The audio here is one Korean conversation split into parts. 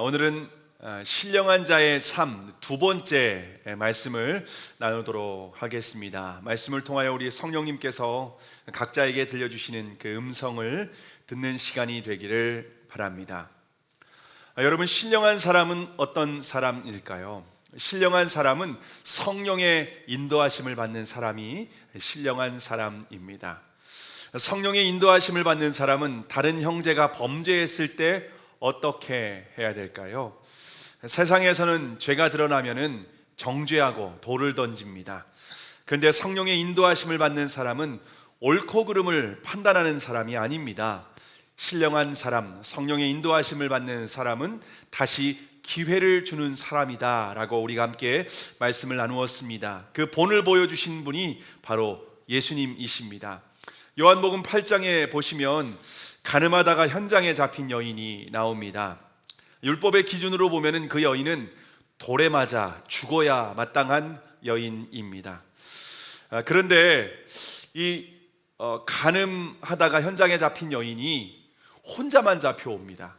오늘은 신령한 자의 삶 두 번째 말씀을 나누도록 하겠습니다. 말씀을 통하여 우리 성령님께서 각자에게 들려주시는 그 음성을 듣는 시간이 되기를 바랍니다. 여러분, 신령한 사람은 어떤 사람일까요? 신령한 사람은 성령의 인도하심을 받는 사람이 신령한 사람입니다. 성령의 인도하심을 받는 사람은 다른 형제가 범죄했을 때 어떻게 해야 될까요? 세상에서는 죄가 드러나면은 정죄하고 돌을 던집니다. 그런데 성령의 인도하심을 받는 사람은 옳고 그름을 판단하는 사람이 아닙니다. 신령한 사람, 성령의 인도하심을 받는 사람은 다시 기회를 주는 사람이다 라고 우리가 함께 말씀을 나누었습니다. 그 본을 보여주신 분이 바로 예수님이십니다. 요한복음 8장에 보시면 가늠하다가 현장에 잡힌 여인이 나옵니다. 율법의 기준으로 보면 그 여인은 돌에 맞아 죽어야 마땅한 여인입니다. 그런데 이 가늠하다가 현장에 잡힌 여인이 혼자만 잡혀옵니다.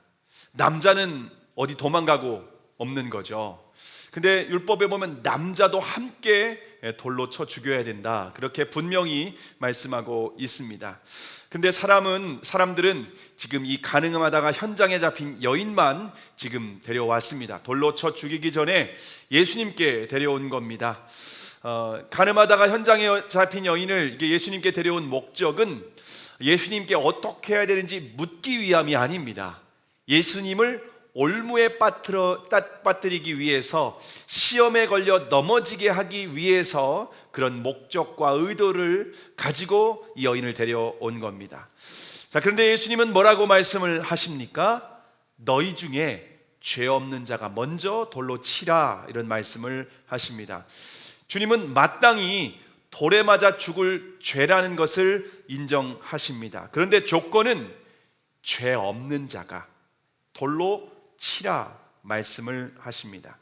남자는 어디 도망가고 없는 거죠. 근데 율법에 보면 남자도 함께 돌로 쳐 죽여야 된다, 그렇게 분명히 말씀하고 있습니다. 근데 사람들은 지금 이 가늠하다가 현장에 잡힌 여인만 지금 데려왔습니다. 돌로 쳐 죽이기 전에 예수님께 데려온 겁니다. 가늠하다가 현장에 잡힌 여인을 이게 예수님께 데려온 목적은 예수님께 어떻게 해야 되는지 묻기 위함이 아닙니다. 예수님을 올무에 빠뜨리기 위해서, 시험에 걸려 넘어지게 하기 위해서 그런 목적과 의도를 가지고 이 여인을 데려온 겁니다. 자, 그런데 예수님은 뭐라고 말씀을 하십니까? 너희 중에 죄 없는 자가 먼저 돌로 치라, 이런 말씀을 하십니다. 주님은 마땅히 돌에 맞아 죽을 죄라는 것을 인정하십니다. 그런데 조건은 죄 없는 자가 돌로 치라 말씀을 하십니다.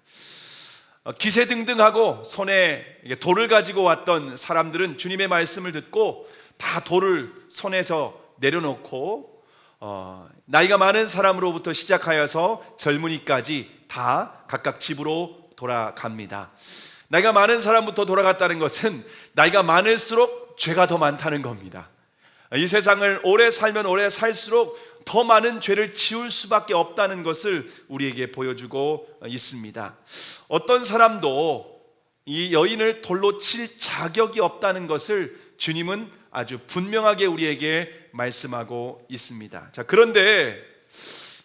기세등등하고 손에 돌을 가지고 왔던 사람들은 주님의 말씀을 듣고 다 돌을 손에서 내려놓고 나이가 많은 사람으로부터 시작하여서 젊은이까지 다 각각 집으로 돌아갑니다. 나이가 많은 사람부터 돌아갔다는 것은 나이가 많을수록 죄가 더 많다는 겁니다. 이 세상을 오래 살면 오래 살수록 더 많은 죄를 지을 수밖에 없다는 것을 우리에게 보여주고 있습니다. 어떤 사람도 이 여인을 돌로 칠 자격이 없다는 것을 주님은 아주 분명하게 우리에게 말씀하고 있습니다. 자, 그런데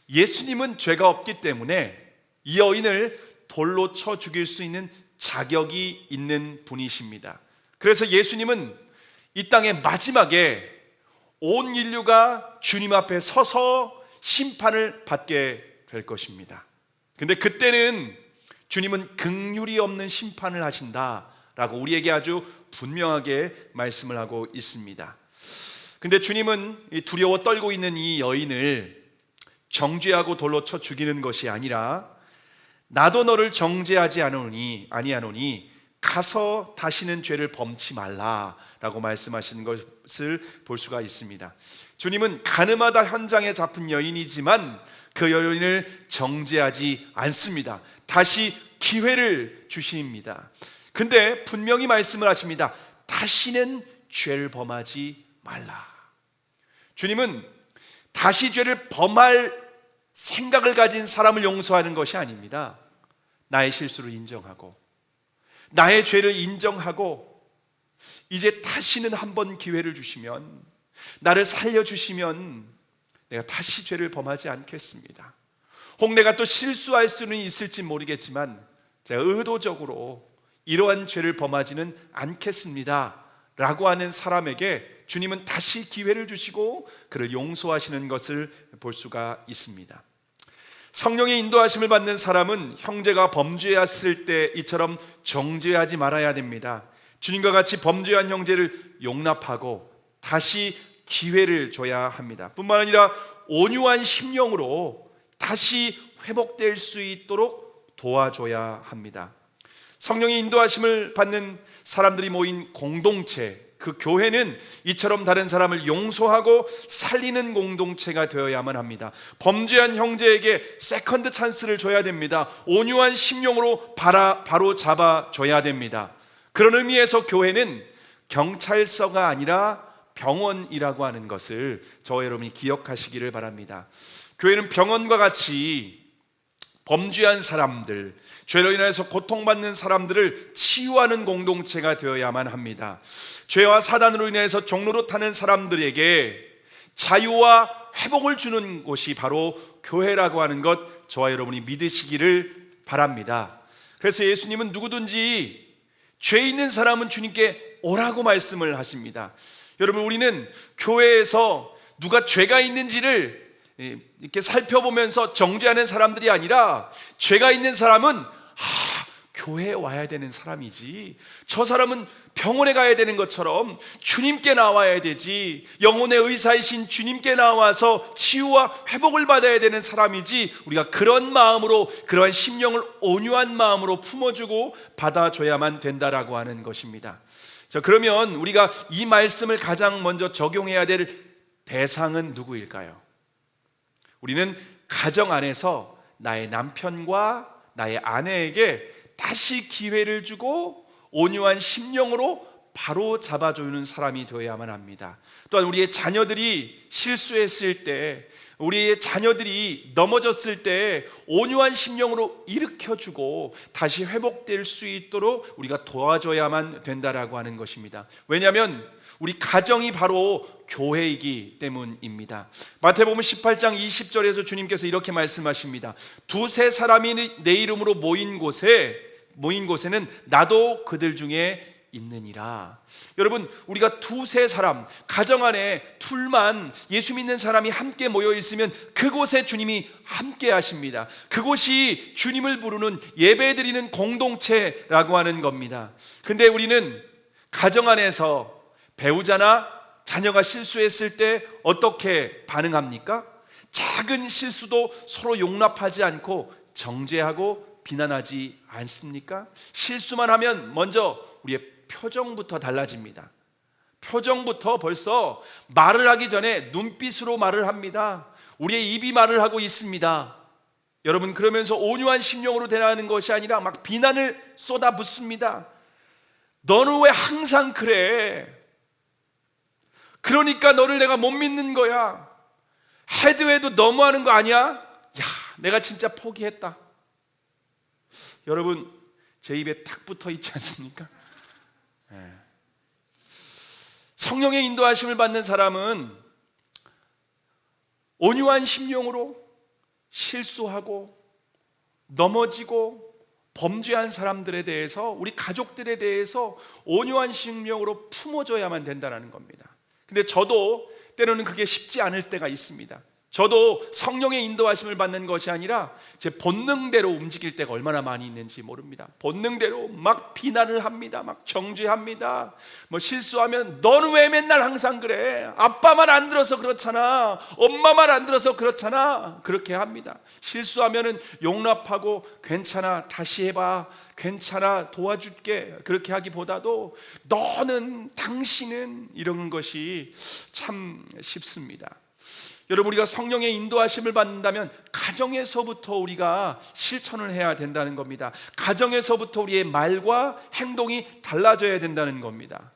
예수님은 죄가 없기 때문에 이 여인을 돌로 쳐 죽일 수 있는 자격이 있는 분이십니다. 그래서 예수님은 이 땅의 마지막에 온 인류가 주님 앞에 서서 심판을 받게 될 것입니다. 근데 그때는 주님은 긍휼이 없는 심판을 하신다라고 우리에게 아주 분명하게 말씀을 하고 있습니다. 근데 주님은 두려워 떨고 있는 이 여인을 정죄하고 돌로 쳐 죽이는 것이 아니라 나도 너를 정죄하지 아니하노니 가서 다시는 죄를 범치 말라라고 말씀하시는 것을 볼 수가 있습니다. 주님은 가늠하다 현장에 잡힌 여인이지만 그 여인을 정죄하지 않습니다. 다시 기회를 주십니다. 근데 분명히 말씀을 하십니다. 다시는 죄를 범하지 말라. 주님은 다시 죄를 범할 생각을 가진 사람을 용서하는 것이 아닙니다. 나의 실수를 인정하고 나의 죄를 인정하고 이제 다시는 한 번 기회를 주시면, 나를 살려주시면 내가 다시 죄를 범하지 않겠습니다. 혹 내가 또 실수할 수는 있을지 모르겠지만 제가 의도적으로 이러한 죄를 범하지는 않겠습니다 라고 하는 사람에게 주님은 다시 기회를 주시고 그를 용서하시는 것을 볼 수가 있습니다. 성령의 인도하심을 받는 사람은 형제가 범죄했을 때 이처럼 정죄하지 말아야 됩니다. 주님과 같이 범죄한 형제를 용납하고 다시 기회를 줘야 합니다. 뿐만 아니라 온유한 심령으로 다시 회복될 수 있도록 도와줘야 합니다. 성령의 인도하심을 받는 사람들이 모인 공동체, 그 교회는 이처럼 다른 사람을 용서하고 살리는 공동체가 되어야만 합니다. 범죄한 형제에게 세컨드 찬스를 줘야 됩니다. 온유한 심령으로 바로 잡아줘야 됩니다. 그런 의미에서 교회는 경찰서가 아니라 병원이라고 하는 것을 저와 여러분이 기억하시기를 바랍니다. 교회는 병원과 같이 범죄한 사람들, 죄로 인해서 고통받는 사람들을 치유하는 공동체가 되어야만 합니다. 죄와 사단으로 인해서 종로로 타는 사람들에게 자유와 회복을 주는 곳이 바로 교회라고 하는 것, 저와 여러분이 믿으시기를 바랍니다. 그래서 예수님은 누구든지 죄 있는 사람은 주님께 오라고 말씀을 하십니다. 여러분, 우리는 교회에서 누가 죄가 있는지를 이렇게 살펴보면서 정죄하는 사람들이 아니라, 죄가 있는 사람은 교회에 와야 되는 사람이지, 저 사람은 병원에 가야 되는 것처럼 주님께 나와야 되지, 영혼의 의사이신 주님께 나와서 치유와 회복을 받아야 되는 사람이지, 우리가 그런 마음으로, 그러한 심령을 온유한 마음으로 품어주고 받아줘야만 된다라고 하는 것입니다. 자, 그러면 우리가 이 말씀을 가장 먼저 적용해야 될 대상은 누구일까요? 우리는 가정 안에서 나의 남편과 나의 아내에게 다시 기회를 주고 온유한 심령으로 바로 잡아주는 사람이 되어야만 합니다. 또한 우리의 자녀들이 실수했을 때, 우리의 자녀들이 넘어졌을 때 온유한 심령으로 일으켜주고 다시 회복될 수 있도록 우리가 도와줘야만 된다라고 하는 것입니다. 왜냐하면 우리 가정이 바로 교회이기 때문입니다. 마태복음 18장 20절에서 주님께서 이렇게 말씀하십니다. 두세 사람이 내 이름으로 모인 곳에는 나도 그들 중에 있느니라. 여러분, 우리가 두세 사람, 가정 안에 둘만 예수 믿는 사람이 함께 모여 있으면 그곳에 주님이 함께 하십니다. 그곳이 주님을 부르는 예배드리는 공동체라고 하는 겁니다. 근데 우리는 가정 안에서 배우자나 자녀가 실수했을 때 어떻게 반응합니까? 작은 실수도 서로 용납하지 않고 정죄하고 비난하지 않습니까? 실수만 하면 먼저 우리의 표정부터 달라집니다. 표정부터 벌써 말을 하기 전에 눈빛으로 말을 합니다. 우리의 입이 말을 하고 있습니다. 여러분, 그러면서 온유한 심령으로 대하는 것이 아니라 막 비난을 쏟아붓습니다. 너는 왜 항상 그래? 그러니까 너를 내가 못 믿는 거야. 해도 너무하는 거 아니야? 야, 내가 진짜 포기했다. 여러분, 제 입에 딱 붙어 있지 않습니까? 성령의 인도하심을 받는 사람은 온유한 심령으로 실수하고 넘어지고 범죄한 사람들에 대해서, 우리 가족들에 대해서 온유한 심령으로 품어줘야만 된다는 겁니다. 근데 저도 때로는 그게 쉽지 않을 때가 있습니다. 저도 성령의 인도하심을 받는 것이 아니라 제 본능대로 움직일 때가 얼마나 많이 있는지 모릅니다. 본능대로 막 비난을 합니다. 막 정죄합니다. 뭐 실수하면 너는 왜 맨날 항상 그래? 아빠 말 안 들어서 그렇잖아. 엄마 말 안 들어서 그렇잖아. 그렇게 합니다. 실수하면은 용납하고 괜찮아, 다시 해봐, 괜찮아, 도와줄게, 그렇게 하기보다도 너는, 당신은, 이런 것이 참 쉽습니다. 여러분, 우리가 성령의 인도하심을 받는다면 가정에서부터 우리가 실천을 해야 된다는 겁니다. 가정에서부터 우리의 말과 행동이 달라져야 된다는 겁니다.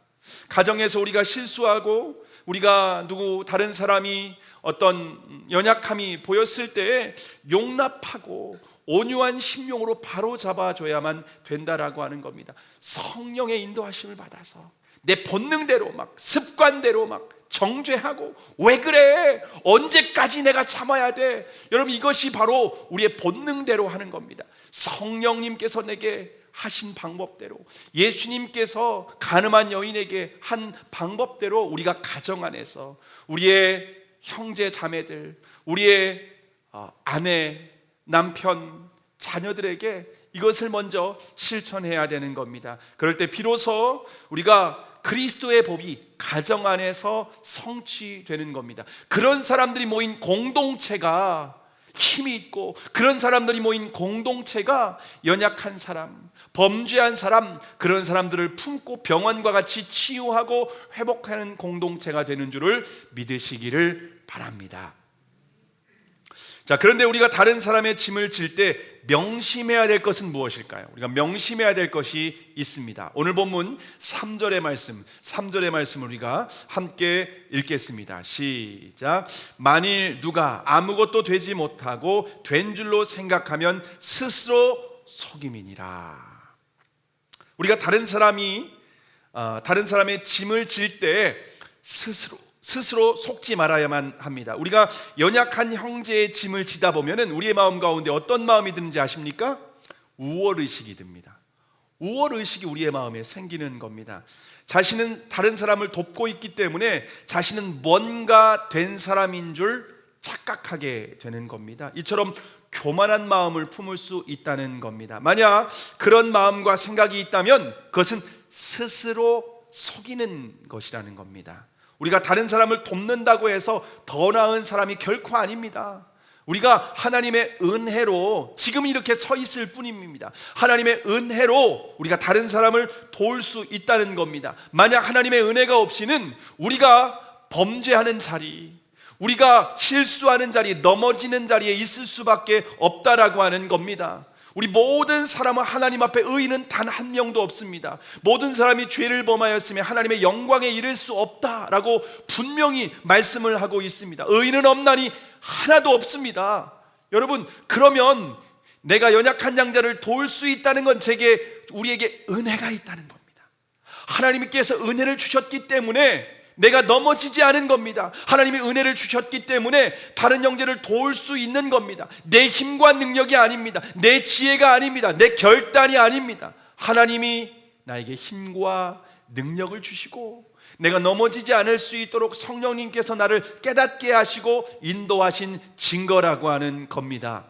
가정에서 우리가 실수하고 우리가 다른 사람이 어떤 연약함이 보였을 때 용납하고 온유한 심령으로 바로 잡아줘야만 된다라고 하는 겁니다. 성령의 인도하심을 받아서 내 본능대로 막 습관대로 막 정죄하고 왜 그래? 언제까지 내가 참아야 돼? 여러분, 이것이 바로 우리의 본능대로 하는 겁니다. 성령님께서 내게 하신 방법대로, 예수님께서 가늠한 여인에게 한 방법대로 우리가 가정 안에서 우리의 형제 자매들, 우리의 아내, 남편, 자녀들에게 이것을 먼저 실천해야 되는 겁니다. 그럴 때 비로소 우리가 그리스도의 법이 가정 안에서 성취되는 겁니다. 그런 사람들이 모인 공동체가 힘이 있고 그런 사람들이 모인 공동체가 연약한 사람, 범죄한 사람, 그런 사람들을 품고 병원과 같이 치유하고 회복하는 공동체가 되는 줄을 믿으시기를 바랍니다. 자, 그런데 우리가 다른 사람의 짐을 질 때 명심해야 될 것은 무엇일까요? 우리가 명심해야 될 것이 있습니다. 오늘 본문 3절의 말씀을 우리가 함께 읽겠습니다. 시작. 만일 누가 아무것도 되지 못하고 된 줄로 생각하면 스스로 속임이니라. 우리가 다른 사람의 짐을 질 때 스스로 속지 말아야만 합니다. 우리가 연약한 형제의 짐을 지다 보면은 우리의 마음 가운데 어떤 마음이 드는지 아십니까? 우월의식이 듭니다. 우월의식이 우리의 마음에 생기는 겁니다. 자신은 다른 사람을 돕고 있기 때문에 자신은 뭔가 된 사람인 줄 착각하게 되는 겁니다. 이처럼 교만한 마음을 품을 수 있다는 겁니다. 만약 그런 마음과 생각이 있다면 그것은 스스로 속이는 것이라는 겁니다. 우리가 다른 사람을 돕는다고 해서 더 나은 사람이 결코 아닙니다. 우리가 하나님의 은혜로 지금 이렇게 서 있을 뿐입니다. 하나님의 은혜로 우리가 다른 사람을 도울 수 있다는 겁니다. 만약 하나님의 은혜가 없이는 우리가 범죄하는 자리, 우리가 실수하는 자리, 넘어지는 자리에 있을 수밖에 없다라고 하는 겁니다. 우리 모든 사람은 하나님 앞에 의인은 단 한 명도 없습니다. 모든 사람이 죄를 범하였으며 하나님의 영광에 이를 수 없다라고 분명히 말씀을 하고 있습니다. 의인은 없나니 하나도 없습니다. 여러분, 그러면 내가 연약한 양자를 도울 수 있다는 건 우리에게 은혜가 있다는 겁니다. 하나님께서 은혜를 주셨기 때문에 내가 넘어지지 않은 겁니다. 하나님이 은혜를 주셨기 때문에 다른 형제를 도울 수 있는 겁니다. 내 힘과 능력이 아닙니다. 내 지혜가 아닙니다. 내 결단이 아닙니다. 하나님이 나에게 힘과 능력을 주시고 내가 넘어지지 않을 수 있도록 성령님께서 나를 깨닫게 하시고 인도하신 증거라고 하는 겁니다.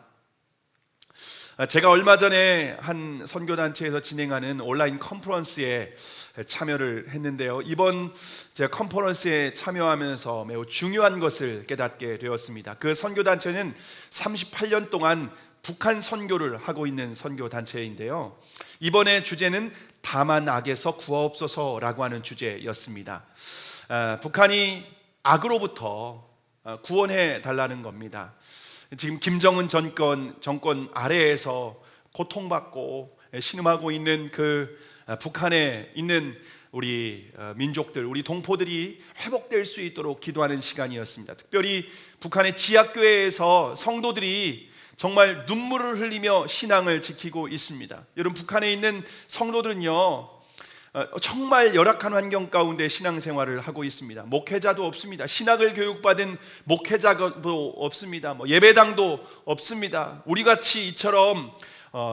제가 얼마 전에 한 선교단체에서 진행하는 온라인 컨퍼런스에 참여를 했는데요, 이번 제가 컨퍼런스에 참여하면서 매우 중요한 것을 깨닫게 되었습니다. 그 선교단체는 38년 동안 북한 선교를 하고 있는 선교단체인데요, 이번에 주제는 다만 악에서 구하옵소서라고 하는 주제였습니다. 북한이 악으로부터 구원해 달라는 겁니다. 지금 김정은 정권 아래에서 고통받고 신음하고 있는 그 북한에 있는 우리 민족들, 우리 동포들이 회복될 수 있도록 기도하는 시간이었습니다. 특별히 북한의 지하교회에서 성도들이 정말 눈물을 흘리며 신앙을 지키고 있습니다. 여러분, 북한에 있는 성도들은요 정말 열악한 환경 가운데 신앙생활을 하고 있습니다. 목회자도 없습니다. 신학을 교육받은 목회자도 없습니다. 예배당도 없습니다. 우리같이 이처럼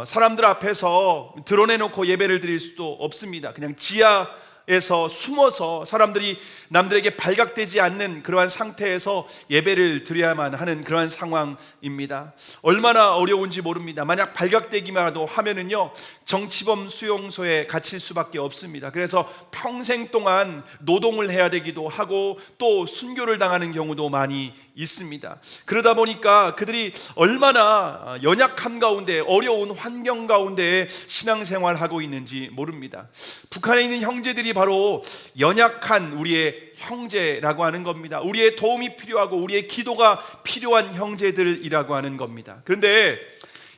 사람들 앞에서 드러내놓고 예배를 드릴 수도 없습니다. 그냥 지하에서 숨어서 사람들이 남들에게 발각되지 않는 그러한 상태에서 예배를 드려야만 하는 그러한 상황입니다. 얼마나 어려운지 모릅니다. 만약 발각되기만 하면은요 정치범 수용소에 갇힐 수밖에 없습니다. 그래서 평생 동안 노동을 해야 되기도 하고 또 순교를 당하는 경우도 많이 있습니다. 그러다 보니까 그들이 얼마나 연약함 가운데 어려운 환경 가운데 신앙생활하고 있는지 모릅니다. 북한에 있는 형제들이 바로 연약한 우리의 형제라고 하는 겁니다. 우리의 도움이 필요하고 우리의 기도가 필요한 형제들이라고 하는 겁니다. 그런데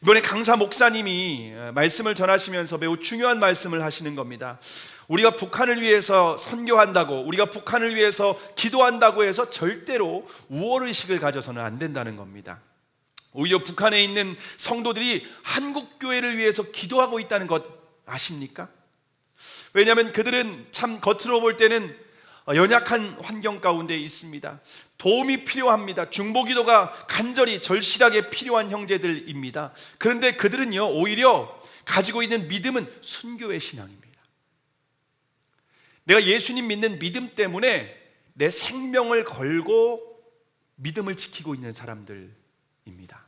이번에 강사 목사님이 말씀을 전하시면서 매우 중요한 말씀을 하시는 겁니다. 우리가 북한을 위해서 선교한다고, 우리가 북한을 위해서 기도한다고 해서 절대로 우월의식을 가져서는 안 된다는 겁니다. 오히려 북한에 있는 성도들이 한국 교회를 위해서 기도하고 있다는 것 아십니까? 왜냐하면 그들은 참 겉으로 볼 때는 연약한 환경 가운데 있습니다. 도움이 필요합니다. 중보기도가 간절히 절실하게 필요한 형제들입니다. 그런데 그들은요 오히려 가지고 있는 믿음은 순교의 신앙입니다. 내가 예수님 믿는 믿음 때문에 내 생명을 걸고 믿음을 지키고 있는 사람들입니다.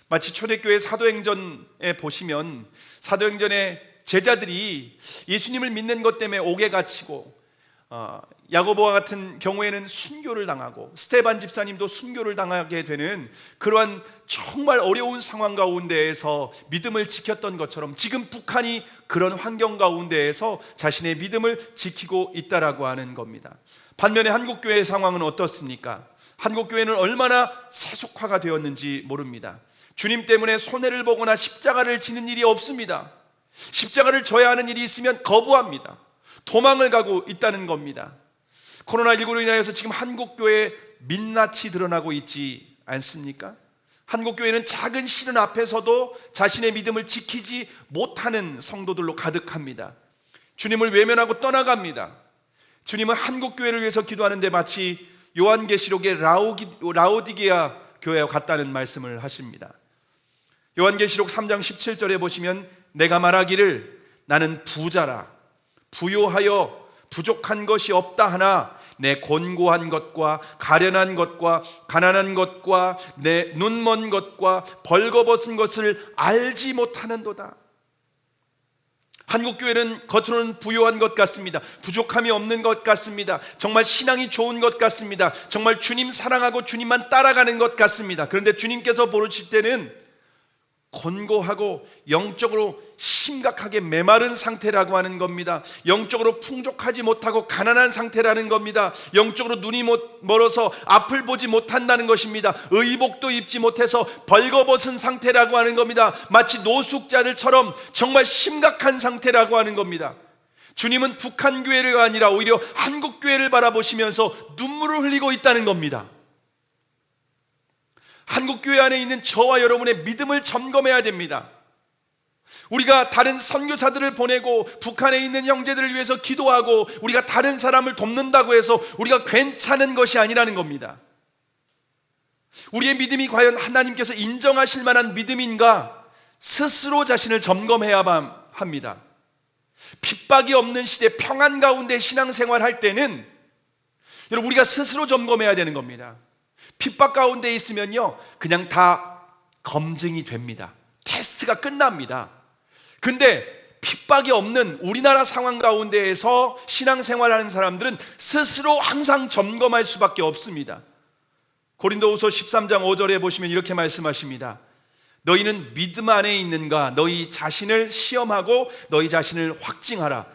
마치 초대교회 사도행전에 보시면 사도행전의 제자들이 예수님을 믿는 것 때문에 옥에 갇히고 야고보와 같은 경우에는 순교를 당하고 스데반 집사님도 순교를 당하게 되는 그러한 정말 어려운 상황 가운데에서 믿음을 지켰던 것처럼 지금 북한이 그런 환경 가운데에서 자신의 믿음을 지키고 있다라고 하는 겁니다. 반면에 한국교회의 상황은 어떻습니까? 한국교회는 얼마나 세속화가 되었는지 모릅니다. 주님 때문에 손해를 보거나 십자가를 지는 일이 없습니다. 십자가를 져야 하는 일이 있으면 거부합니다. 도망을 가고 있다는 겁니다. 코로나19로 인하여서 지금 한국교회에 민낯이 드러나고 있지 않습니까? 한국교회는 작은 시련 앞에서도 자신의 믿음을 지키지 못하는 성도들로 가득합니다. 주님을 외면하고 떠나갑니다. 주님은 한국교회를 위해서 기도하는데 마치 요한계시록의 라오디게아 교회와 같다는 말씀을 하십니다. 요한계시록 3장 17절에 보시면 내가 말하기를 나는 부자라 부요하여 부족한 것이 없다 하나 내 곤고한 것과 가련한 것과 가난한 것과 내 눈먼 것과 벌거벗은 것을 알지 못하는도다. 한국교회는 겉으로는 부요한 것 같습니다. 부족함이 없는 것 같습니다. 정말 신앙이 좋은 것 같습니다. 정말 주님 사랑하고 주님만 따라가는 것 같습니다. 그런데 주님께서 보실 때는 곤고하고 영적으로 심각하게 메마른 상태라고 하는 겁니다. 영적으로 풍족하지 못하고 가난한 상태라는 겁니다. 영적으로 눈이 멀어서 앞을 보지 못한다는 것입니다. 의복도 입지 못해서 벌거벗은 상태라고 하는 겁니다. 마치 노숙자들처럼 정말 심각한 상태라고 하는 겁니다. 주님은 북한 교회가 아니라 오히려 한국 교회를 바라보시면서 눈물을 흘리고 있다는 겁니다. 한국교회 안에 있는 저와 여러분의 믿음을 점검해야 됩니다. 우리가 다른 선교사들을 보내고 북한에 있는 형제들을 위해서 기도하고 우리가 다른 사람을 돕는다고 해서 우리가 괜찮은 것이 아니라는 겁니다. 우리의 믿음이 과연 하나님께서 인정하실 만한 믿음인가 스스로 자신을 점검해야 합니다. 핍박이 없는 시대 평안 가운데 신앙생활할 때는 여러분 우리가 스스로 점검해야 되는 겁니다. 핍박 가운데 있으면요 그냥 다 검증이 됩니다. 테스트가 끝납니다. 근데 핍박이 없는 우리나라 상황 가운데에서 신앙생활하는 사람들은 스스로 항상 점검할 수밖에 없습니다. 고린도후서 13장 5절에 보시면 이렇게 말씀하십니다. 너희는 믿음 안에 있는가? 너희 자신을 시험하고 너희 자신을 확증하라.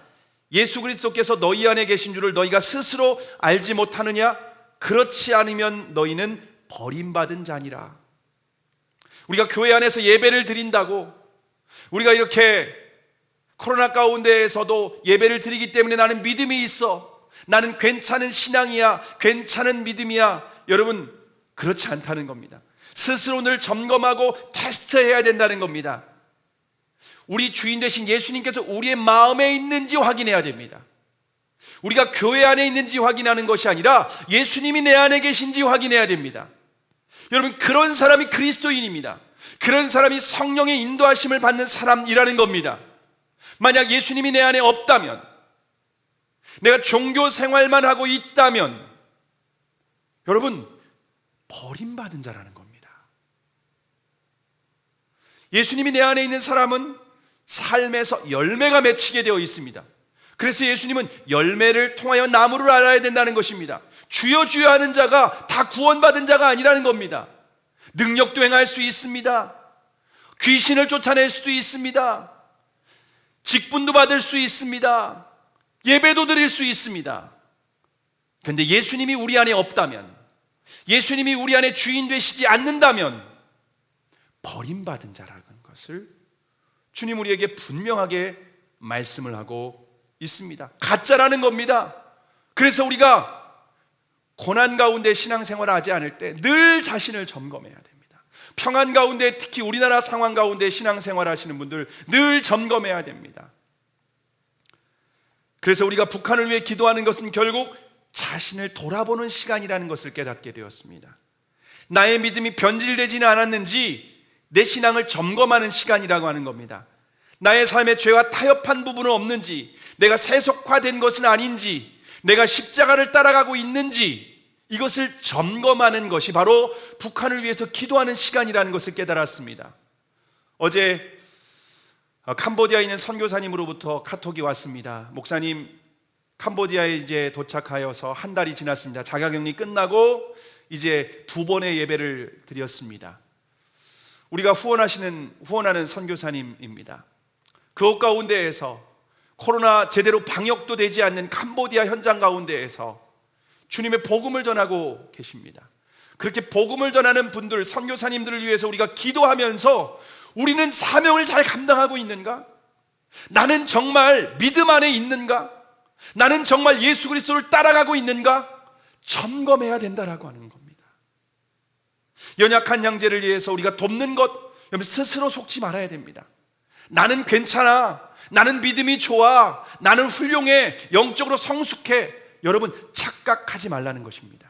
예수 그리스도께서 너희 안에 계신 줄을 너희가 스스로 알지 못하느냐? 그렇지 않으면 너희는 버림받은 자니라. 우리가 교회 안에서 예배를 드린다고 우리가 이렇게 코로나 가운데에서도 예배를 드리기 때문에 나는 믿음이 있어, 나는 괜찮은 신앙이야, 괜찮은 믿음이야, 여러분 그렇지 않다는 겁니다. 스스로 늘 점검하고 테스트해야 된다는 겁니다. 우리 주인 되신 예수님께서 우리의 마음에 있는지 확인해야 됩니다. 우리가 교회 안에 있는지 확인하는 것이 아니라 예수님이 내 안에 계신지 확인해야 됩니다. 여러분 그런 사람이 그리스도인입니다. 그런 사람이 성령의 인도하심을 받는 사람이라는 겁니다. 만약 예수님이 내 안에 없다면, 내가 종교 생활만 하고 있다면 여러분 버림받은 자라는 겁니다. 예수님이 내 안에 있는 사람은 삶에서 열매가 맺히게 되어 있습니다. 그래서 예수님은 열매를 통하여 나무를 알아야 된다는 것입니다. 주여 주여 하는 자가 다 구원받은 자가 아니라는 겁니다. 능력도 행할 수 있습니다. 귀신을 쫓아낼 수도 있습니다. 직분도 받을 수 있습니다. 예배도 드릴 수 있습니다. 그런데 예수님이 우리 안에 없다면, 예수님이 우리 안에 주인 되시지 않는다면 버림받은 자라는 것을 주님 우리에게 분명하게 말씀을 하고 있습니다. 가짜라는 겁니다. 그래서 우리가 고난 가운데 신앙생활을 하지 않을 때 늘 자신을 점검해야 됩니다. 평안 가운데, 특히 우리나라 상황 가운데 신앙생활 하시는 분들 늘 점검해야 됩니다. 그래서 우리가 북한을 위해 기도하는 것은 결국 자신을 돌아보는 시간이라는 것을 깨닫게 되었습니다. 나의 믿음이 변질되지는 않았는지 내 신앙을 점검하는 시간이라고 하는 겁니다. 나의 삶에 죄와 타협한 부분은 없는지, 내가 세속화된 것은 아닌지, 내가 십자가를 따라가고 있는지, 이것을 점검하는 것이 바로 북한을 위해서 기도하는 시간이라는 것을 깨달았습니다. 어제 캄보디아에 있는 선교사님으로부터 카톡이 왔습니다. 목사님, 캄보디아에 이제 도착하여서 한 달이 지났습니다. 자가격리 끝나고 이제 2번의 예배를 드렸습니다. 우리가 후원하는 선교사님입니다. 그곳 가운데에서 코로나 제대로 방역도 되지 않는 캄보디아 현장 가운데에서 주님의 복음을 전하고 계십니다. 그렇게 복음을 전하는 분들, 선교사님들을 위해서 우리가 기도하면서 우리는 사명을 잘 감당하고 있는가? 나는 정말 믿음 안에 있는가? 나는 정말 예수 그리스도를 따라가고 있는가? 점검해야 된다라고 하는 겁니다. 연약한 형제를 위해서 우리가 돕는 것, 여러분 스스로 속지 말아야 됩니다. 나는 괜찮아, 나는 믿음이 좋아, 나는 훌륭해, 영적으로 성숙해, 여러분 착각하지 말라는 것입니다.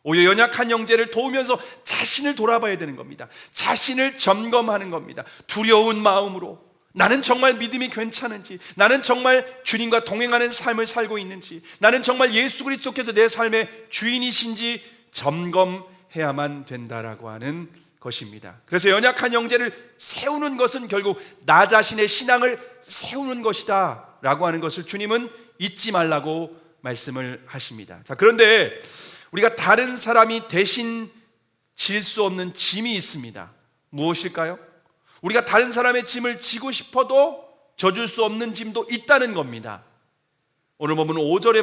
오히려 연약한 형제를 도우면서 자신을 돌아봐야 되는 겁니다. 자신을 점검하는 겁니다. 두려운 마음으로 나는 정말 믿음이 괜찮은지, 나는 정말 주님과 동행하는 삶을 살고 있는지, 나는 정말 예수 그리스도께서 내 삶의 주인이신지 점검해야만 된다라고 하는 것입니다. 그래서 연약한 형제를 세우는 것은 결국 나 자신의 신앙을 세우는 것이다 라고 하는 것을 주님은 잊지 말라고 말씀을 하십니다. 자, 그런데 우리가 다른 사람이 대신 질 수 없는 짐이 있습니다. 무엇일까요? 우리가 다른 사람의 짐을 지고 싶어도 져줄 수 없는 짐도 있다는 겁니다. 오늘 보면 5절의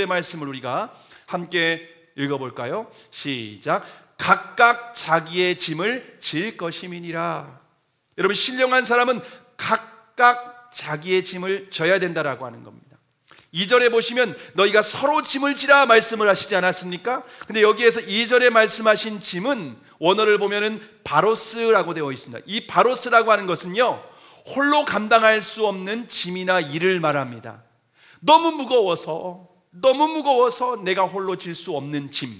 말씀을 우리가 함께 읽어볼까요? 시작. 각각 자기의 짐을 질 것임이니라. 여러분, 신령한 사람은 각각 자기의 짐을 져야 된다라고 하는 겁니다. 2절에 보시면 너희가 서로 짐을 지라 말씀을 하시지 않았습니까? 근데 여기에서 2절에 말씀하신 짐은 원어를 보면은 바로스라고 되어 있습니다. 이 바로스라고 하는 것은요, 홀로 감당할 수 없는 짐이나 일을 말합니다. 너무 무거워서 내가 홀로 질 수 없는 짐.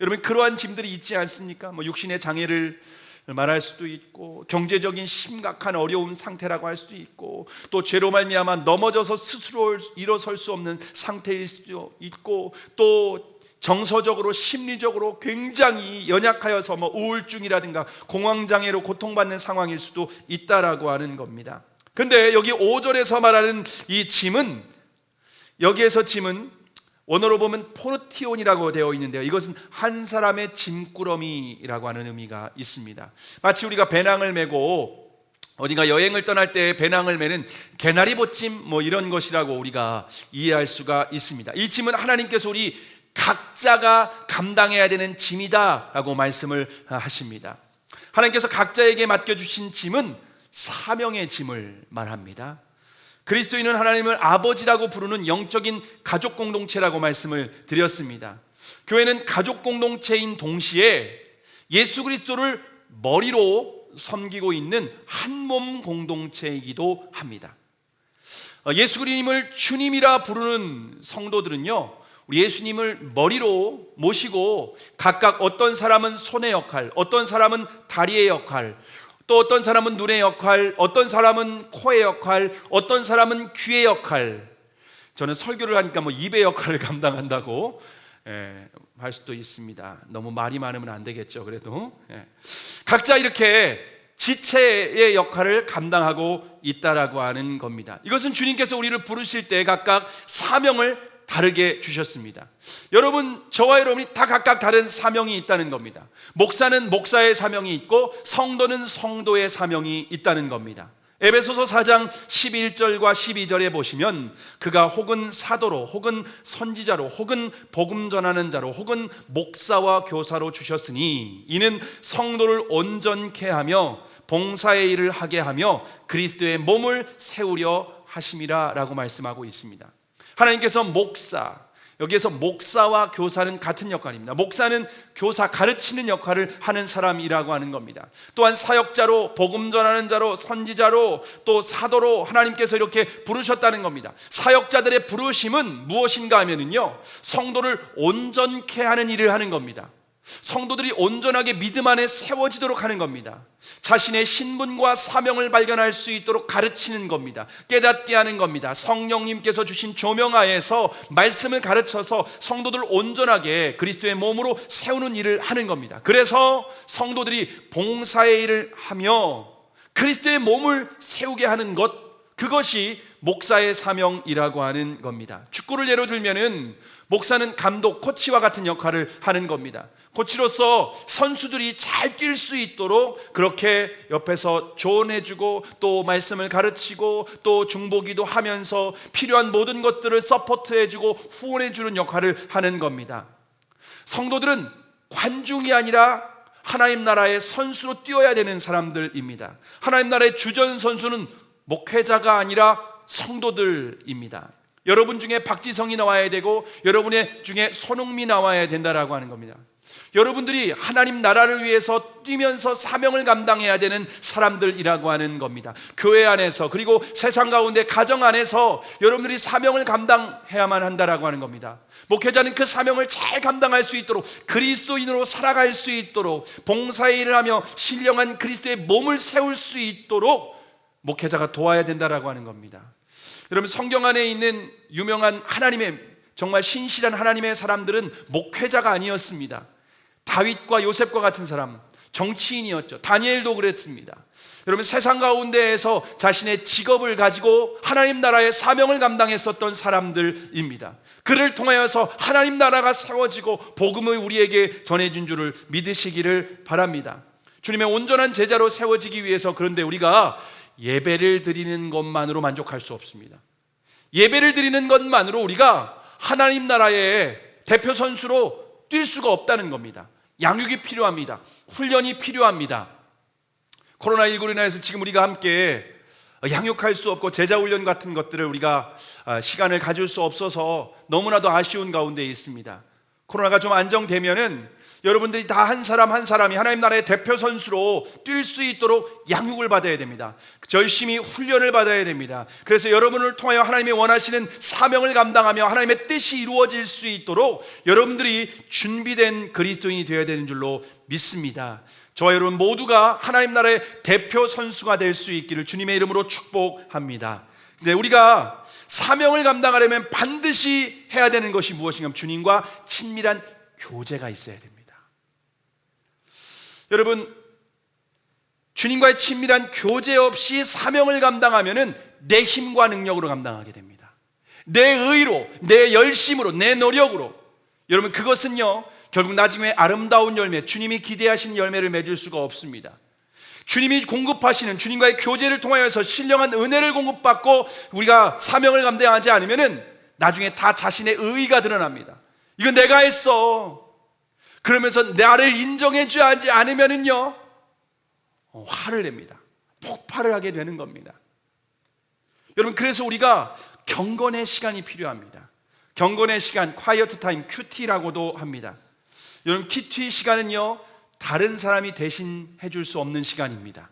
여러분, 그러한 짐들이 있지 않습니까? 육신의 장애를 말할 수도 있고, 경제적인 심각한 어려운 상태라고 할 수도 있고, 또 죄로 말미암아 넘어져서 스스로 일어설 수 없는 상태일 수도 있고, 또 정서적으로 심리적으로 굉장히 연약하여서 우울증이라든가 공황장애로 고통받는 상황일 수도 있다라고 하는 겁니다. 근데 여기 5절에서 말하는 이 짐은, 여기에서 짐은 원어로 보면 포르티온이라고 되어 있는데요, 이것은 한 사람의 짐꾸러미라고 하는 의미가 있습니다. 마치 우리가 배낭을 메고 어딘가 여행을 떠날 때 배낭을 메는 개나리 보찜 이런 것이라고 우리가 이해할 수가 있습니다. 이 짐은 하나님께서 우리 각자가 감당해야 되는 짐이다 라고 말씀을 하십니다. 하나님께서 각자에게 맡겨주신 짐은 사명의 짐을 말합니다. 그리스도인은 하나님을 아버지라고 부르는 영적인 가족 공동체라고 말씀을 드렸습니다. 교회는 가족 공동체인 동시에 예수 그리스도를 머리로 섬기고 있는 한 몸 공동체이기도 합니다. 예수 그리스도를 주님이라 부르는 성도들은요, 우리 예수님을 머리로 모시고 각각 어떤 사람은 손의 역할, 어떤 사람은 다리의 역할, 또 어떤 사람은 눈의 역할, 어떤 사람은 코의 역할, 어떤 사람은 귀의 역할. 저는 설교를 하니까 입의 역할을 감당한다고 할 수도 있습니다. 너무 말이 많으면 안 되겠죠. 그래도 각자 이렇게 지체의 역할을 감당하고 있다라고 하는 겁니다. 이것은 주님께서 우리를 부르실 때 각각 사명을 다르게 주셨습니다. 여러분, 저와 여러분이 다 각각 다른 사명이 있다는 겁니다. 목사는 목사의 사명이 있고 성도는 성도의 사명이 있다는 겁니다. 에베소서 4장 11절과 12절에 보시면 그가 혹은 사도로, 혹은 선지자로, 혹은 복음 전하는 자로, 혹은 목사와 교사로 주셨으니 이는 성도를 온전케 하며 봉사의 일을 하게 하며 그리스도의 몸을 세우려 하심이라 라고 말씀하고 있습니다. 하나님께서 목사, 여기에서 목사와 교사는 같은 역할입니다. 목사는 교사, 가르치는 역할을 하는 사람이라고 하는 겁니다. 또한 사역자로, 복음 전하는 자로, 선지자로, 또 사도로 하나님께서 이렇게 부르셨다는 겁니다. 사역자들의 부르심은 무엇인가 하면은요, 성도를 온전케 하는 일을 하는 겁니다. 성도들이 온전하게 믿음 안에 세워지도록 하는 겁니다. 자신의 신분과 사명을 발견할 수 있도록 가르치는 겁니다. 깨닫게 하는 겁니다. 성령님께서 주신 조명하에서 말씀을 가르쳐서 성도들을 온전하게 그리스도의 몸으로 세우는 일을 하는 겁니다. 그래서 성도들이 봉사의 일을 하며 그리스도의 몸을 세우게 하는 것, 그것이 목사의 사명이라고 하는 겁니다. 축구를 예로 들면은 목사는 감독, 코치와 같은 역할을 하는 겁니다. 코치로서 선수들이 잘 뛸 수 있도록 그렇게 옆에서 조언해주고 또 말씀을 가르치고 또 중보기도 하면서 필요한 모든 것들을 서포트해주고 후원해주는 역할을 하는 겁니다. 성도들은 관중이 아니라 하나님 나라의 선수로 뛰어야 되는 사람들입니다. 하나님 나라의 주전 선수는 목회자가 아니라 성도들입니다. 여러분 중에 박지성이 나와야 되고 여러분의 중에 손흥민이 나와야 된다라고 하는 겁니다. 여러분들이 하나님 나라를 위해서 뛰면서 사명을 감당해야 되는 사람들이라고 하는 겁니다. 교회 안에서 그리고 세상 가운데 가정 안에서 여러분들이 사명을 감당해야만 한다라고 하는 겁니다. 목회자는 그 사명을 잘 감당할 수 있도록 그리스도인으로 살아갈 수 있도록 봉사의 일을 하며 신령한 그리스도의 몸을 세울 수 있도록 목회자가 도와야 된다라고 하는 겁니다. 여러분, 성경 안에 있는 유명한 하나님의 정말 신실한 하나님의 사람들은 목회자가 아니었습니다. 다윗과 요셉과 같은 사람, 정치인이었죠. 다니엘도 그랬습니다. 여러분, 세상 가운데에서 자신의 직업을 가지고 하나님 나라의 사명을 감당했었던 사람들입니다. 그를 통하여서 하나님 나라가 세워지고 복음을 우리에게 전해준 줄을 믿으시기를 바랍니다. 주님의 온전한 제자로 세워지기 위해서 그런데 우리가 예배를 드리는 것만으로 만족할 수 없습니다. 예배를 드리는 것만으로 우리가 하나님 나라의 대표 선수로 뛸 수가 없다는 겁니다. 양육이 필요합니다. 훈련이 필요합니다. 코로나19로 인해서 지금 우리가 함께 양육할 수 없고 제자 훈련 같은 것들을 우리가 시간을 가질 수 없어서 너무나도 아쉬운 가운데 있습니다. 코로나가 좀 안정되면은 여러분들이 다 한 사람 한 사람이 하나님 나라의 대표 선수로 뛸 수 있도록 양육을 받아야 됩니다. 열심히 훈련을 받아야 됩니다. 그래서 여러분을 통하여 하나님이 원하시는 사명을 감당하며 하나님의 뜻이 이루어질 수 있도록 여러분들이 준비된 그리스도인이 되어야 되는 줄로 믿습니다. 저와 여러분 모두가 하나님 나라의 대표 선수가 될 수 있기를 주님의 이름으로 축복합니다. 근데 우리가 사명을 감당하려면 반드시 해야 되는 것이 무엇인가 하면 주님과 친밀한 교제가 있어야 됩니다. 여러분, 주님과의 친밀한 교제 없이 사명을 감당하면은 내 힘과 능력으로 감당하게 됩니다. 내 의로, 내 열심으로, 내 노력으로. 여러분, 그것은요 결국 나중에 아름다운 열매, 주님이 기대하시는 열매를 맺을 수가 없습니다. 주님이 공급하시는 주님과의 교제를 통하여서 신령한 은혜를 공급받고 우리가 사명을 감당하지 않으면은 나중에 다 자신의 의의가 드러납니다. 이건 내가 했어. 그러면서 나를 인정해주지 않으면은요 화를 냅니다. 폭발을 하게 되는 겁니다. 여러분, 그래서 우리가 경건의 시간이 필요합니다. 경건의 시간, quiet time, QT라고도 합니다. 여러분, QT 시간은요 다른 사람이 대신 해줄 수 없는 시간입니다.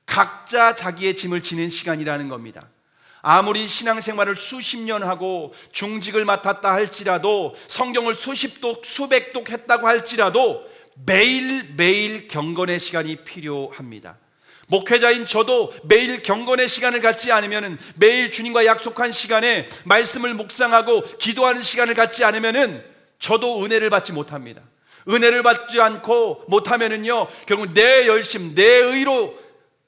각자 자기의 짐을 지는 시간이라는 겁니다. 아무리 신앙생활을 수십 년 하고 중직을 맡았다 할지라도 성경을 수십 독, 수백 독 했다고 할지라도 매일매일 경건의 시간이 필요합니다. 목회자인 저도 매일 경건의 시간을 갖지 않으면, 매일 주님과 약속한 시간에 말씀을 묵상하고 기도하는 시간을 갖지 않으면 저도 은혜를 받지 못합니다. 은혜를 받지 않고 못하면은요 결국 내 열심, 내 의로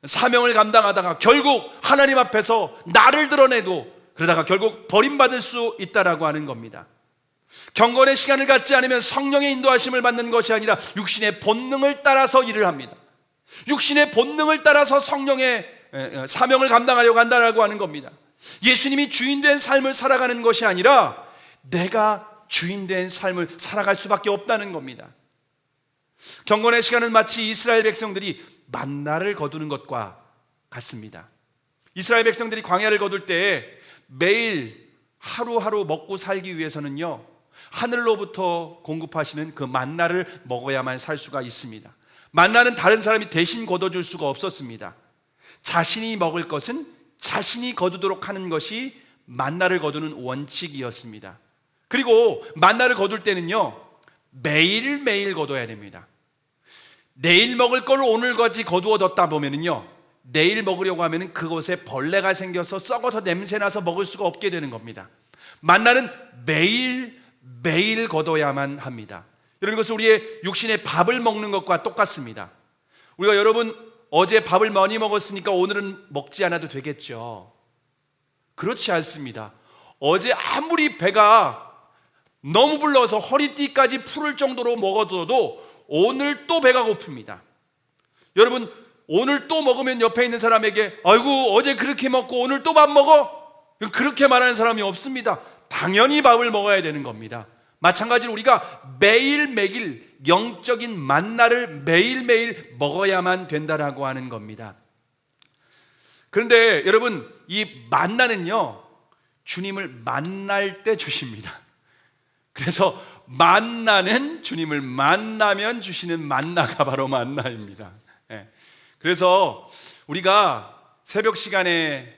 사명을 감당하다가 결국 하나님 앞에서 나를 드러내도 그러다가 결국 버림받을 수 있다라고 하는 겁니다. 경건의 시간을 갖지 않으면 성령의 인도하심을 받는 것이 아니라 육신의 본능을 따라서 일을 합니다. 육신의 본능을 따라서 성령의 사명을 감당하려고 한다라고 하는 겁니다. 예수님이 주인된 삶을 살아가는 것이 아니라 내가 주인된 삶을 살아갈 수밖에 없다는 겁니다. 경건의 시간은 마치 이스라엘 백성들이 만나를 거두는 것과 같습니다. 이스라엘 백성들이 광야를 거둘 때 매일 하루하루 먹고 살기 위해서는요 하늘로부터 공급하시는 그 만나를 먹어야만 살 수가 있습니다. 만나는 다른 사람이 대신 거둬줄 수가 없었습니다. 자신이 먹을 것은 자신이 거두도록 하는 것이 만나를 거두는 원칙이었습니다. 그리고 만나를 거둘 때는요 매일매일 거둬야 됩니다. 내일 먹을 걸 오늘까지 거두어뒀다 보면은요 내일 먹으려고 하면은 그곳에 벌레가 생겨서 썩어서 냄새나서 먹을 수가 없게 되는 겁니다. 만나는 매일 거둬야만 합니다. 여러분, 이것은 우리의 육신의 밥을 먹는 것과 똑같습니다. 우리가 여러분 어제 밥을 많이 먹었으니까 오늘은 먹지 않아도 되겠죠. 그렇지 않습니다. 어제 아무리 배가 너무 불러서 허리띠까지 풀을 정도로 먹어도 오늘 또 배가 고픕니다. 여러분, 오늘 또 먹으면 옆에 있는 사람에게 아이고 어제 그렇게 먹고 오늘 또 밥 먹어? 그렇게 말하는 사람이 없습니다. 당연히 밥을 먹어야 되는 겁니다. 마찬가지로 우리가 매일매일 영적인 만나를 매일매일 먹어야만 된다라고 하는 겁니다. 그런데 여러분, 이 만나는요 주님을 만날 때 주십니다. 그래서 만나는 주님을 만나면 주시는 만나가 바로 만나입니다. 그래서 우리가 새벽 시간에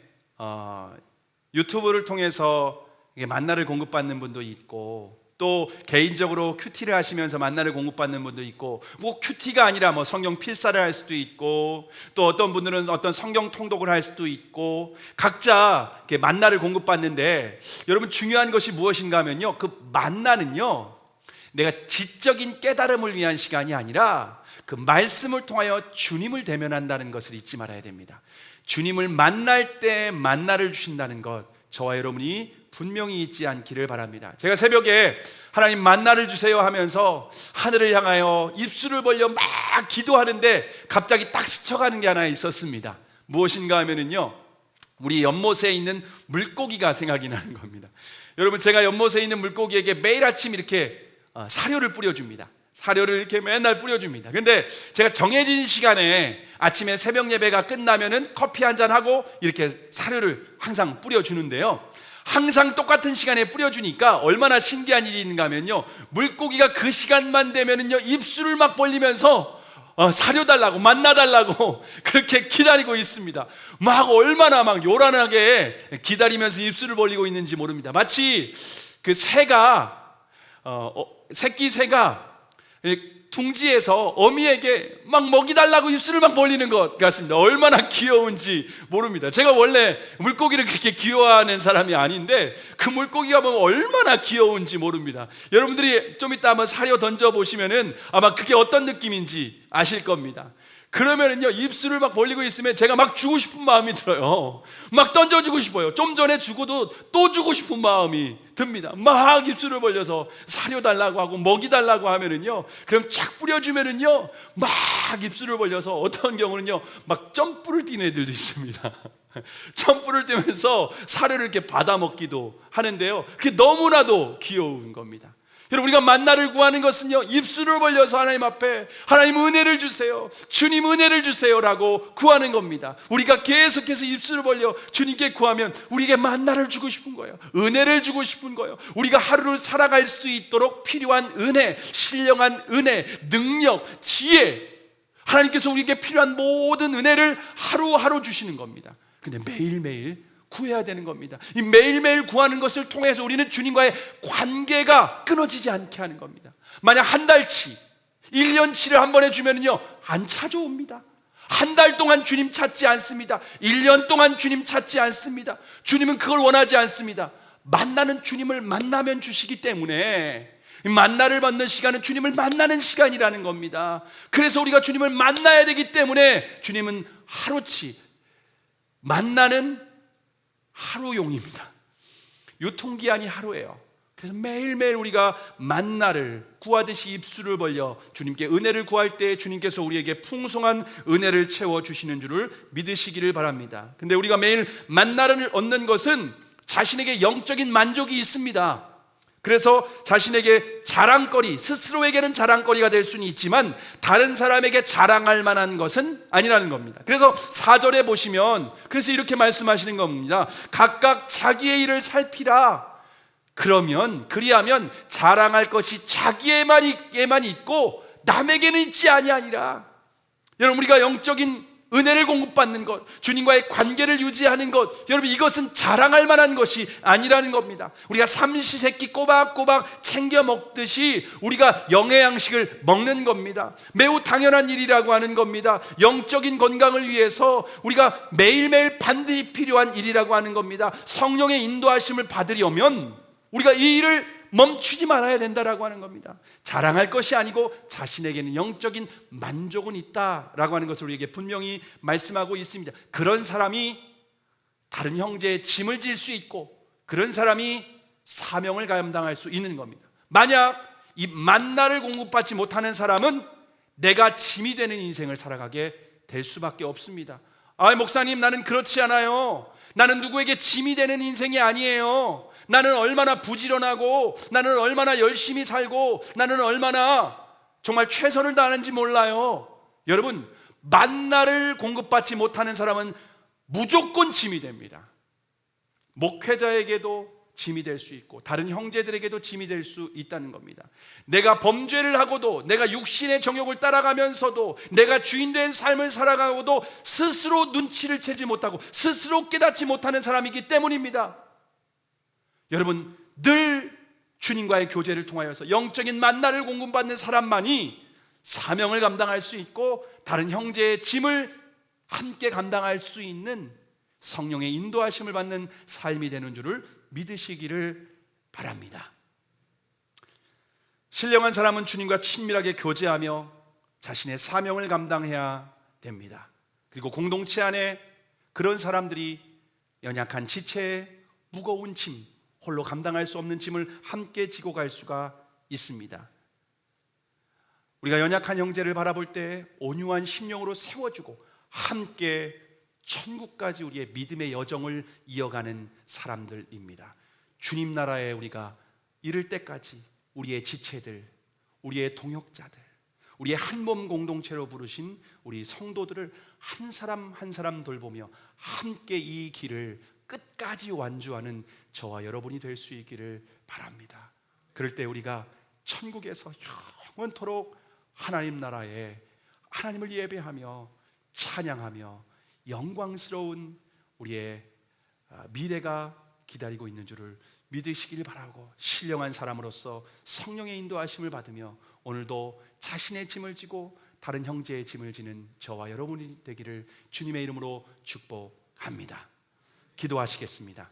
유튜브를 통해서 만나를 공급받는 분도 있고, 또 개인적으로 큐티를 하시면서 만나를 공급받는 분도 있고, 뭐 큐티가 아니라 뭐 성경 필사를 할 수도 있고, 또 어떤 분들은 어떤 성경 통독을 할 수도 있고, 각자 이렇게 만나를 공급받는데, 여러분 중요한 것이 무엇인가 하면요, 그 만나는요 내가 지적인 깨달음을 위한 시간이 아니라 그 말씀을 통하여 주님을 대면한다는 것을 잊지 말아야 됩니다. 주님을 만날 때 만나를 주신다는 것, 저와 여러분이 분명히 잊지 않기를 바랍니다. 제가 새벽에 하나님 만나를 주세요 하면서 하늘을 향하여 입술을 벌려 막 기도하는데 갑자기 딱 스쳐가는 게 하나 있었습니다. 무엇인가 하면은요, 우리 연못에 있는 물고기가 생각이 나는 겁니다. 여러분, 제가 연못에 있는 물고기에게 매일 아침 이렇게 사료를 뿌려줍니다. 사료를 이렇게 맨날 뿌려줍니다. 근데 제가 정해진 시간에 아침에 새벽 예배가 끝나면은 커피 한잔 하고 이렇게 사료를 항상 뿌려주는데요, 항상 똑같은 시간에 뿌려주니까 얼마나 신기한 일이 있는가 하면요, 물고기가 그 시간만 되면은요 입술을 막 벌리면서 사료 달라고, 만나 달라고 그렇게 기다리고 있습니다. 막 얼마나 막 요란하게 기다리면서 입술을 벌리고 있는지 모릅니다. 마치 그 새가 새끼 새가 둥지에서 어미에게 막 먹이 달라고 입술을 막 벌리는 것 같습니다. 얼마나 귀여운지 모릅니다. 제가 원래 물고기를 그렇게 귀여워하는 사람이 아닌데 그 물고기가 보면 얼마나 귀여운지 모릅니다. 여러분들이 좀 이따 한번 사료 던져보시면은 아마 그게 어떤 느낌인지 아실 겁니다. 그러면은요 입술을 막 벌리고 있으면 제가 막 주고 싶은 마음이 들어요. 막 던져주고 싶어요. 좀 전에 주고도 또 주고 싶은 마음이 듭니다. 막 입술을 벌려서 사료 달라고 하고 먹이 달라고 하면은요, 그럼 착 뿌려주면은요 막 입술을 벌려서 어떤 경우는요 막 점프를 뛰는 애들도 있습니다. 점프를 뛰면서 사료를 이렇게 받아 먹기도 하는데요, 그게 너무나도 귀여운 겁니다. 여러분, 우리가 만나를 구하는 것은요 입술을 벌려서 하나님 앞에 하나님 은혜를 주세요, 주님 은혜를 주세요 라고 구하는 겁니다. 우리가 계속해서 입술을 벌려 주님께 구하면 우리에게 만나를 주고 싶은 거예요. 은혜를 주고 싶은 거예요. 우리가 하루를 살아갈 수 있도록 필요한 은혜, 신령한 은혜, 능력, 지혜, 하나님께서 우리에게 필요한 모든 은혜를 하루하루 주시는 겁니다. 근데 매일매일 구해야 되는 겁니다. 이 매일매일 구하는 것을 통해서 우리는 주님과의 관계가 끊어지지 않게 하는 겁니다. 만약 한 달치, 1년치를 한 번에 주면은요 안 찾아옵니다. 한 달 동안 주님 찾지 않습니다. 1년 동안 주님 찾지 않습니다. 주님은 그걸 원하지 않습니다. 만나는 주님을 만나면 주시기 때문에 만나를 받는 시간은 주님을 만나는 시간이라는 겁니다. 그래서 우리가 주님을 만나야 되기 때문에 주님은 하루치, 만나는 하루용입니다. 유통기한이 하루예요. 그래서 매일매일 우리가 만나를 구하듯이 입술을 벌려 주님께 은혜를 구할 때 주님께서 우리에게 풍성한 은혜를 채워주시는 줄을 믿으시기를 바랍니다. 근데 우리가 매일 만나를 얻는 것은 자신에게 영적인 만족이 있습니다. 그래서 자신에게 자랑거리, 스스로에게는 자랑거리가 될 수는 있지만 다른 사람에게 자랑할 만한 것은 아니라는 겁니다. 그래서 4절에 보시면 그래서 이렇게 말씀하시는 겁니다. 각각 자기의 일을 살피라. 그리하면 자랑할 것이 자기에만 있고 남에게는 있지 아니하니라. 여러분, 우리가 영적인 은혜를 공급받는 것, 주님과의 관계를 유지하는 것, 여러분 이것은 자랑할 만한 것이 아니라는 겁니다. 우리가 삼시세끼 꼬박꼬박 챙겨 먹듯이 우리가 영의 양식을 먹는 겁니다. 매우 당연한 일이라고 하는 겁니다. 영적인 건강을 위해서 우리가 매일매일 반드시 필요한 일이라고 하는 겁니다. 성령의 인도하심을 받으려면 우리가 이 일을 멈추지 말아야 된다라고 하는 겁니다. 자랑할 것이 아니고 자신에게는 영적인 만족은 있다라고 하는 것을 우리에게 분명히 말씀하고 있습니다. 그런 사람이 다른 형제의 짐을 질 수 있고 그런 사람이 사명을 감당할 수 있는 겁니다. 만약 이 만나를 공급받지 못하는 사람은 내가 짐이 되는 인생을 살아가게 될 수밖에 없습니다. 목사님, 나는 그렇지 않아요. 나는 누구에게 짐이 되는 인생이 아니에요. 나는 얼마나 부지런하고 나는 얼마나 열심히 살고 나는 얼마나 정말 최선을 다하는지 몰라요. 여러분, 만나를 공급받지 못하는 사람은 무조건 짐이 됩니다. 목회자에게도 짐이 될 수 있고 다른 형제들에게도 짐이 될 수 있다는 겁니다. 내가 범죄를 하고도, 내가 육신의 정욕을 따라가면서도, 내가 주인된 삶을 살아가고도 스스로 눈치를 채지 못하고 스스로 깨닫지 못하는 사람이기 때문입니다. 여러분, 늘 주님과의 교제를 통하여서 영적인 만나를 공급받는 사람만이 사명을 감당할 수 있고 다른 형제의 짐을 함께 감당할 수 있는 성령의 인도하심을 받는 삶이 되는 줄을 믿으시기를 바랍니다. 신령한 사람은 주님과 친밀하게 교제하며 자신의 사명을 감당해야 됩니다. 그리고 공동체 안에 그런 사람들이 연약한 지체의 무거운 짐, 홀로 감당할 수 없는 짐을 함께 지고 갈 수가 있습니다. 우리가 연약한 형제를 바라볼 때 온유한 심령으로 세워주고 함께 천국까지 우리의 믿음의 여정을 이어가는 사람들입니다. 주님 나라에 우리가 이를 때까지 우리의 지체들, 우리의 동역자들, 우리의 한 몸 공동체로 부르신 우리 성도들을 한 사람 한 사람 돌보며 함께 이 길을 끝까지 완주하는 저와 여러분이 될 수 있기를 바랍니다. 그럴 때 우리가 천국에서 영원토록 하나님 나라에 하나님을 예배하며 찬양하며 영광스러운 우리의 미래가 기다리고 있는 줄을 믿으시기를 바라고, 신령한 사람으로서 성령의 인도하심을 받으며 오늘도 자신의 짐을 지고 다른 형제의 짐을 지는 저와 여러분이 되기를 주님의 이름으로 축복합니다. 기도하시겠습니다.